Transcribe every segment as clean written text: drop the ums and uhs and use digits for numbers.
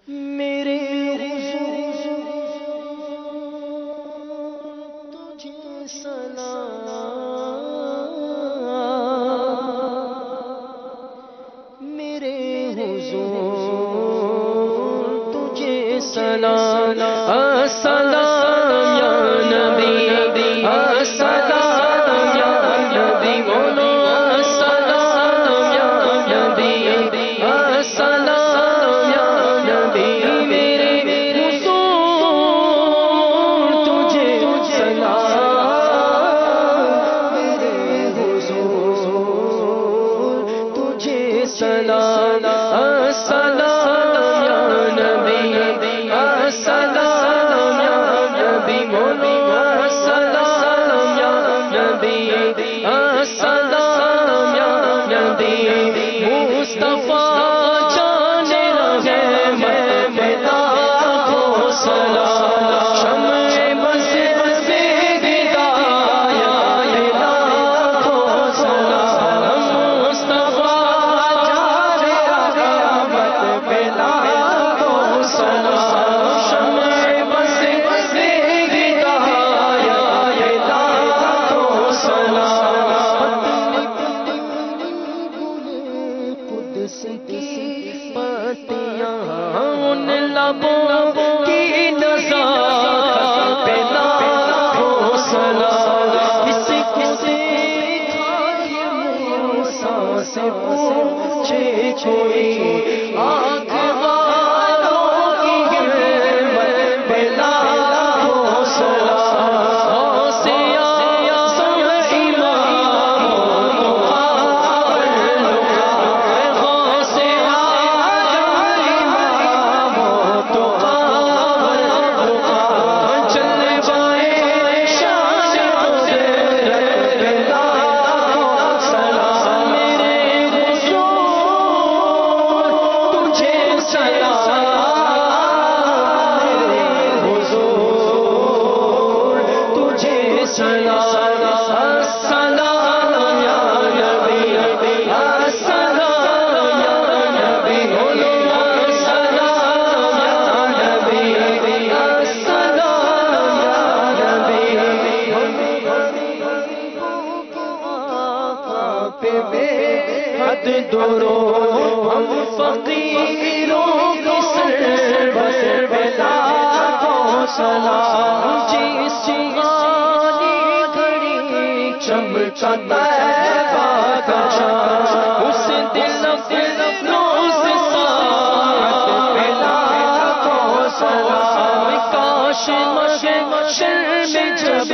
میرے حضور تجھے سلام، میرے حضور تجھے سلام، السلام یا نبی، السلام یا نبی، بولو السلام یا نبی، السلام یا نبی، میرے حضور تجھے سلام، میرے حضور تجھے سلام، السلام یا نبی، السلام یا نبی، بولو السلام یا نبی، السلام یا نبی، مصطفیٰ جانے لگے میں ملا کو سلام، شمع مسجد سے ہدایت ملا کو سلام، مصطفیٰ جانے لگے مت ملا کو سلام، شمع مسجد سے ہدایت ملا کو سلام، قدس کی پتیاں ان لبوں کی نزاکت پہ لاکھوں سلام، کسی کسی کھائی موسیٰ سے پوچھے کوئی، آنکھ والوں کی ہمت پہ لاکھوں سلام، سے آیا سب اماموں سے آیا اماموں تو چل بائے شان قدرت پہ لاکھوں سلام، میرے حضور تجھے سلام، میرے حضور تجھے سلام، السلام یا نبی، السلام یا نبی، بولو السلام یا نبی، السلام یا نبی، آقا پہ بے حد درود، ہم فقیروں کی سربت پہ لاکھوں سلام، جس غالی گھڑی چمکا طیبہ کا چاند، اس دل افروز ساعت پہ لاکھوں سلام، کاش محشر میں جب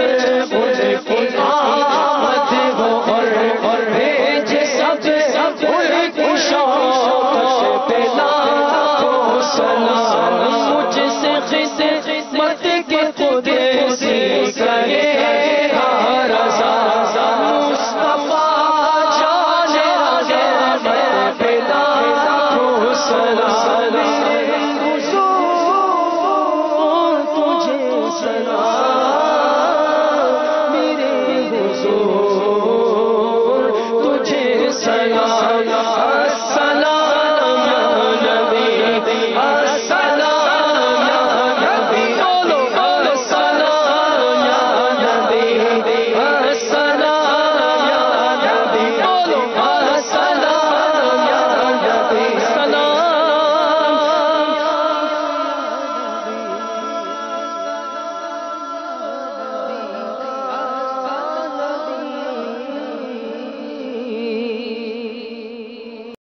ان کی آمد ہو اور بھیجے سب ملک شوق پہ لاکھوں سلام، مجھ سے قسمت کے خدا